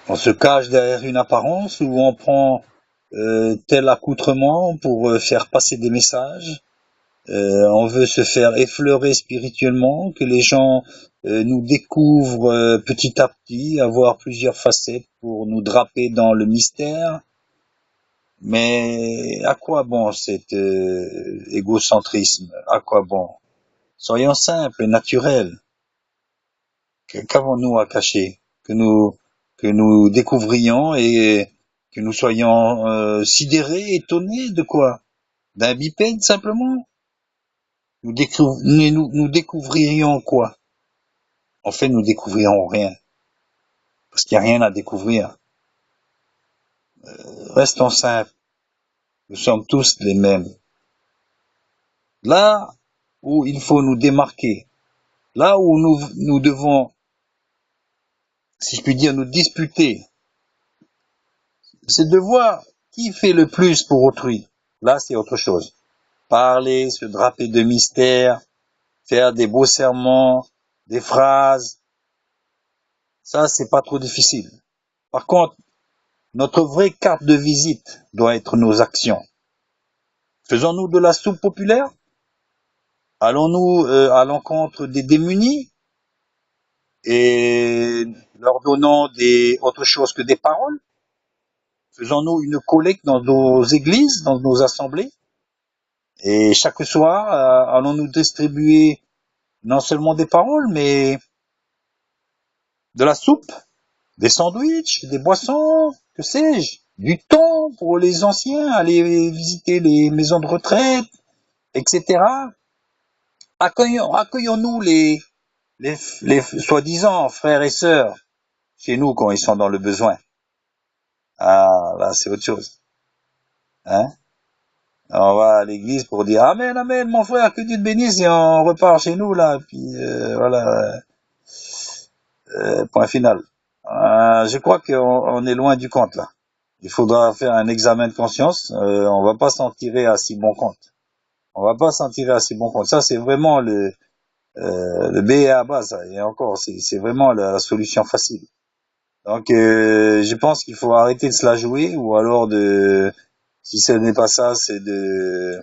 On se cache derrière une apparence ou on prend tel accoutrement pour faire passer des messages. On veut se faire effleurer spirituellement, que les gens nous découvrent petit à petit, avoir plusieurs facettes pour nous draper dans le mystère. Mais à quoi bon cet égocentrisme? À quoi bon? Soyons simples et naturels. Qu'avons-nous à cacher? Que nous découvrions et que nous soyons sidérés, étonnés de quoi? D'un bipède simplement? Nous découvririons quoi? En fait, nous découvrirons rien, parce qu'il n'y a rien à découvrir. Restons simples, nous sommes tous les mêmes. Là où il faut nous démarquer, là où nous devons, si je puis dire, nous disputer, c'est de voir qui fait le plus pour autrui. Là, c'est autre chose. Parler, se draper de mystère, faire des beaux sermons, des phrases, ça, c'est pas trop difficile. Par contre, notre vraie carte de visite doit être nos actions. Faisons-nous de la soupe populaire? Allons-nous à l'encontre des démunis et leur donnons autre chose que des paroles? Faisons-nous une collecte dans nos églises, dans nos assemblées? Et chaque soir, allons-nous distribuer non seulement des paroles, mais de la soupe, des sandwichs, des boissons, que sais-je, du temps pour les anciens, aller visiter les maisons de retraite, etc. Accueillons-nous les soi-disant frères et sœurs chez nous quand ils sont dans le besoin. Ah, là, c'est autre chose. Hein? On va à l'église pour dire Amen, Amen, mon frère, que Dieu te bénisse, et on repart chez nous, là, puis voilà, point final. Je crois qu'on est loin du compte, là. Il faudra faire un examen de conscience, on va pas s'en tirer à si bon compte. On va pas s'en tirer à si bon compte. Ça, c'est vraiment le B et A bas, ça. Et encore, c'est vraiment la solution facile. Donc, je pense qu'il faut arrêter de se la jouer, ou alors si ce n'est pas ça, c'est de,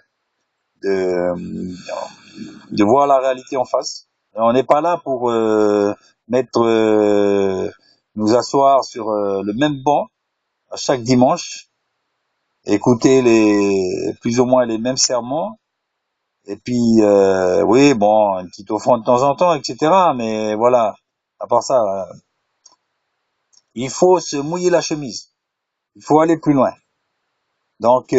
de voir la réalité en face. On n'est pas là pour nous asseoir sur le même banc à chaque dimanche, écouter plus ou moins les mêmes sermons, et puis oui, bon, une petite offrande de temps en temps, etc. Mais voilà, à part ça, il faut se mouiller la chemise. Il faut aller plus loin. Donc,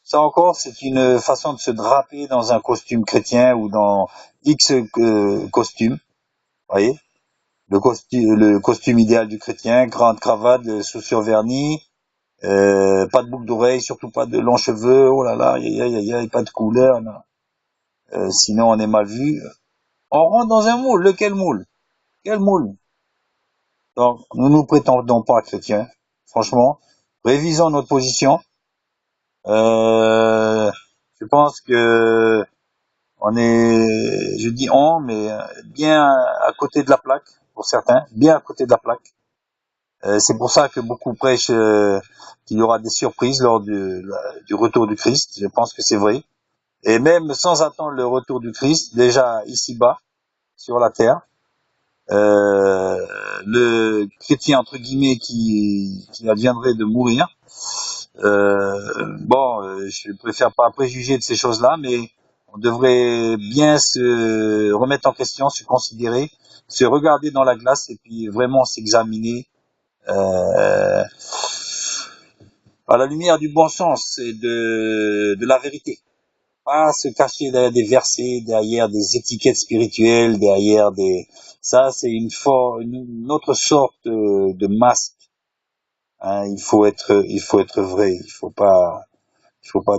ça encore, c'est une façon de se draper dans un costume chrétien ou dans X costume. Voyez, le costume idéal du chrétien, grande cravate, chaussures vernis, pas de boucle d'oreille, surtout pas de longs cheveux. Oh là là, pas de couleur. Non. Sinon, on est mal vu. On rentre dans un moule. Lequel moule? Quel moule? Donc, nous nous prétendons pas chrétiens. Franchement, révisons notre position. Je pense que je dis on, mais bien à côté de la plaque, pour certains, bien à côté de la plaque. C'est pour ça que beaucoup prêchent qu'il y aura des surprises lors du retour du Christ. Je pense que c'est vrai. Et même sans attendre le retour du Christ, déjà ici-bas, sur la terre, le chrétien entre guillemets qui adviendrait de mourir. Je préfère pas préjuger de ces choses-là, mais on devrait bien se remettre en question, se considérer, se regarder dans la glace et puis vraiment s'examiner à la lumière du bon sens et de la vérité. Pas se cacher derrière des versets, derrière des étiquettes spirituelles, ça c'est une autre sorte de masque. Hein, il faut être vrai. Il faut pas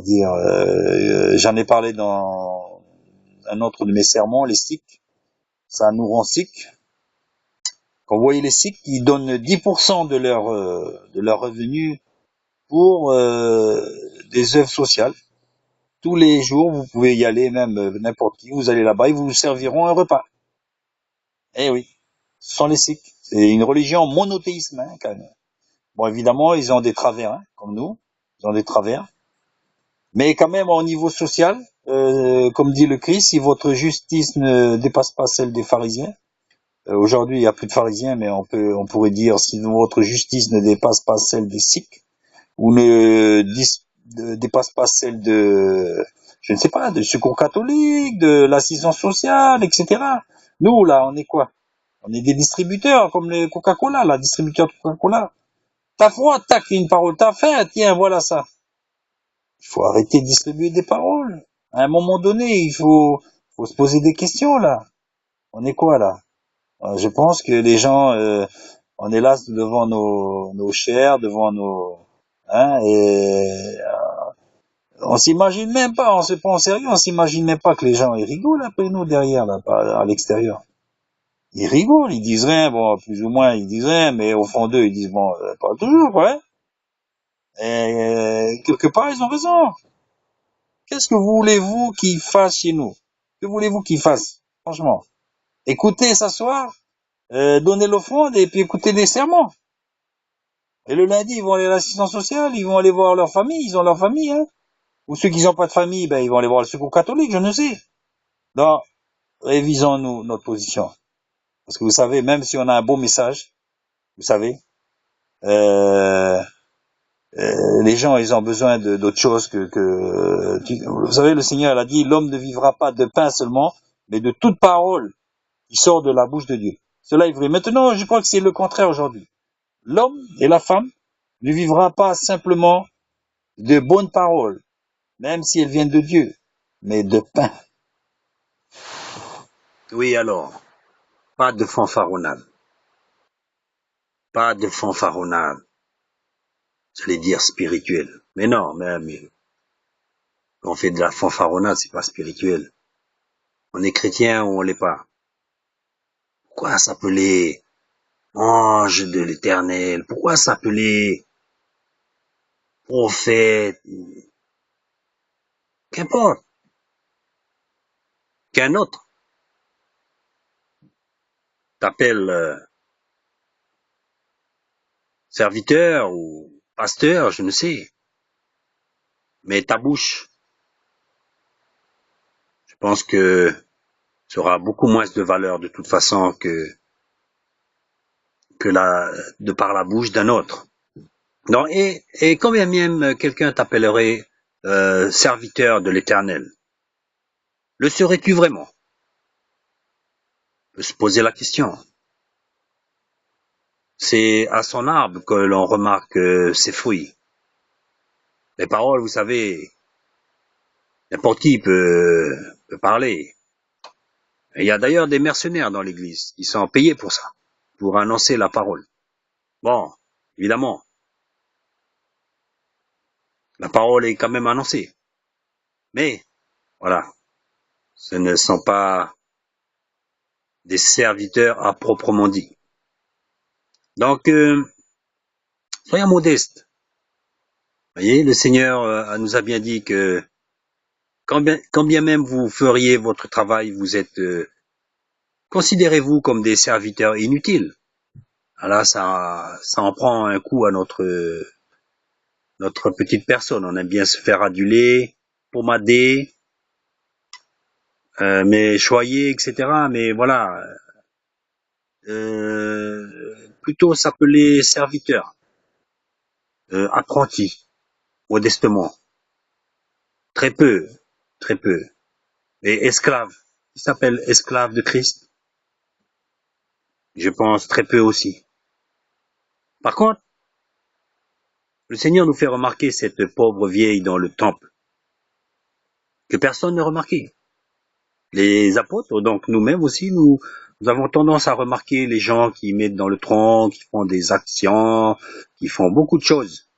dire. J'en ai parlé dans un autre de mes sermons, les sikhs. Ça nous rend sikhs. Quand vous voyez les sikhs, ils donnent 10% de leur revenu pour des œuvres sociales. Tous les jours, vous pouvez y aller, même n'importe qui. Vous allez là-bas, ils vous serviront un repas. Eh oui, ce sont les sikhs. C'est une religion monothéisme, hein, quand même. Bon, évidemment, ils ont des travers, hein, comme nous. Ils ont des travers. Mais quand même, au niveau social, comme dit le Christ, si votre justice ne dépasse pas celle des pharisiens, aujourd'hui, il n'y a plus de pharisiens, mais on pourrait dire si votre justice ne dépasse pas celle des sikhs, ou ne dépasse pas celle de, je ne sais pas, de secours catholique, de l'assistance sociale, etc. Nous, là, on est quoi? On est des distributeurs, comme les Coca-Cola, là, distributeur de Coca-Cola. T'as froid, tac, une parole, t'as faim, tiens, voilà ça. Il faut arrêter de distribuer des paroles. À un moment donné, faut se poser des questions, là. On est quoi, là? Je pense que les gens, on est là devant nos chairs, devant hein, et on s'imagine même pas, on se prend au sérieux, on s'imagine même pas que les gens, ils rigolent après nous derrière, là, à l'extérieur. Ils rigolent, ils disent rien, bon, plus ou moins, ils disent rien, mais au fond d'eux, ils disent, bon, pas toujours, ouais. Et quelque part, ils ont raison. Qu'est-ce que voulez-vous qu'ils fassent chez nous? Que voulez-vous qu'ils fassent? Franchement. Écoutez, s'asseoir, donner l'offrande et puis écouter des sermons. Et le lundi, ils vont aller à l'assistance sociale, ils vont aller voir leur famille, ils ont leur famille, hein. Ou ceux qui n'ont pas de famille, ben, ils vont aller voir le secours catholique, je ne sais. Donc, révisons-nous notre position. Parce que vous savez, même si on a un beau message, vous savez, euh, les gens, ils ont besoin d'autre chose vous savez, le Seigneur a dit, l'homme ne vivra pas de pain seulement, mais de toute parole qui sort de la bouche de Dieu. Cela est vrai. Maintenant, je crois que c'est le contraire aujourd'hui. L'homme et la femme ne vivra pas simplement de bonnes paroles, même si elles viennent de Dieu, mais de pain. Oui, alors, pas de fanfaronnade. Pas de fanfaronnade. J'allais dire spirituel. Mais non, mais quand on fait de la fanfaronnade, c'est pas spirituel. On est chrétien ou on l'est pas. Pourquoi s'appeler ange de l'éternel? Pourquoi s'appeler prophète? Qu'importe. Qu'un autre t'appelle serviteur ou pasteur, je ne sais. Mais ta bouche, je pense que sera beaucoup moins de valeur de toute façon que de par la bouche d'un autre. Non, et quand bien même quelqu'un t'appellerait serviteur de l'Éternel, le serais-tu vraiment? On peut se poser la question. C'est à son arbre que l'on remarque ses fruits. Les paroles, vous savez, n'importe qui peut parler. Et il y a d'ailleurs des mercenaires dans l'Église qui sont payés pour ça, pour annoncer la parole. Bon, évidemment, la parole est quand même annoncée. Mais, voilà, ce ne sont pas des serviteurs à proprement dit. Donc, soyons modestes. Vous voyez, le Seigneur nous a bien dit que quand bien même vous feriez votre travail, vous êtes, considérez-vous comme des serviteurs inutiles. Alors là, ça en prend un coup à notre petite personne. On aime bien se faire aduler, pomader, mais choyer, etc. Mais voilà, plutôt s'appeler serviteur, apprenti, modestement, très peu, très peu. Et esclave, il s'appelle esclave de Christ, je pense très peu aussi. Par contre, le Seigneur nous fait remarquer cette pauvre vieille dans le temple, que personne ne remarquait. Les apôtres, donc nous-mêmes aussi, nous avons tendance à remarquer les gens qui mettent dans le tronc, qui font des actions, qui font beaucoup de choses.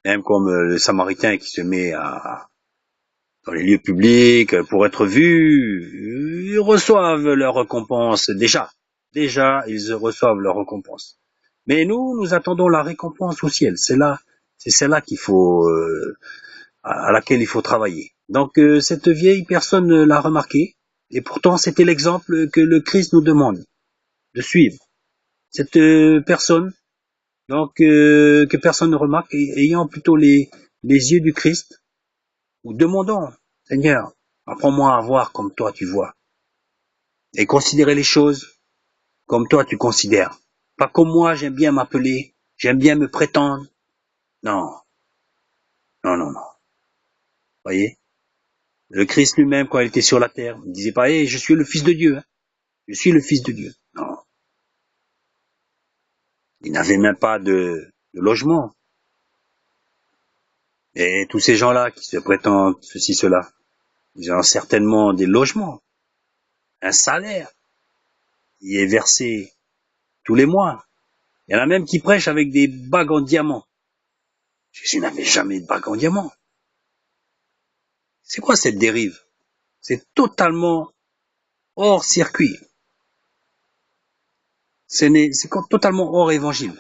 Même comme le Samaritain qui se met dans les lieux publics pour être vu, ils reçoivent leur récompense déjà. Déjà, ils reçoivent leur récompense. Mais nous attendons la récompense au ciel. C'est celle-là qu'il faut, à laquelle il faut travailler. Donc cette vieille personne l'a remarqué, et pourtant c'était l'exemple que le Christ nous demande de suivre. cette personne, donc que personne ne remarque, ayant plutôt les yeux du Christ, ou demandons, Seigneur, apprends-moi à voir comme toi tu vois, et considérer les choses comme toi tu considères. Pas comme moi, j'aime bien m'appeler, j'aime bien me prétendre. Non, non, non, non. Voyez, le Christ lui-même, quand il était sur la terre, il ne disait pas, je suis le Fils de Dieu, hein. Je suis le Fils de Dieu. Non, il n'avait même pas de logement. Et tous ces gens-là qui se prétendent ceci, cela, ils ont certainement des logements, un salaire qui est versé tous les mois. Il y en a même qui prêchent avec des bagues en diamant. Jésus n'avait jamais de bagues en diamant. C'est quoi cette dérive? C'est totalement hors circuit. C'est totalement hors évangile.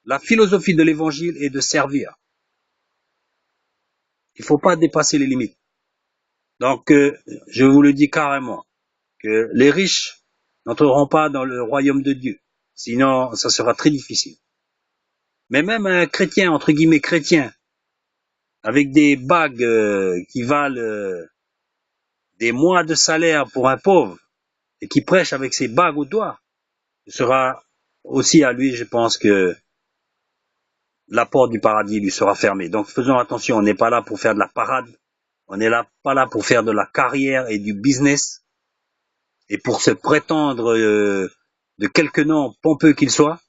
La philosophie de l'évangile est de servir. Il ne faut pas dépasser les limites. Donc, je vous le dis carrément, que les riches n'entreront pas dans le royaume de Dieu. Sinon, ça sera très difficile. Mais même un chrétien, entre guillemets chrétien, avec des bagues qui valent des mois de salaire pour un pauvre, et qui prêche avec ses bagues au doigt, ce sera aussi à lui, je pense, que la porte du paradis lui sera fermée. Donc faisons attention, on n'est pas là pour faire de la parade, on n'est pas là pour faire de la carrière et du business, et pour se prétendre de quelque nom pompeux qu'il soit,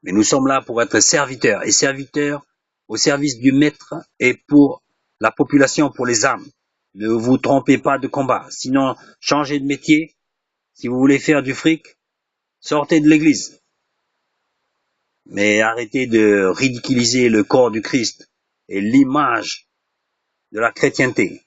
mais nous sommes là pour être serviteurs, et serviteurs au service du maître et pour la population, pour les âmes. Ne vous trompez pas de combat, sinon changez de métier. Si vous voulez faire du fric, sortez de l'église. Mais arrêtez de ridiculiser le corps du Christ et l'image de la chrétienté.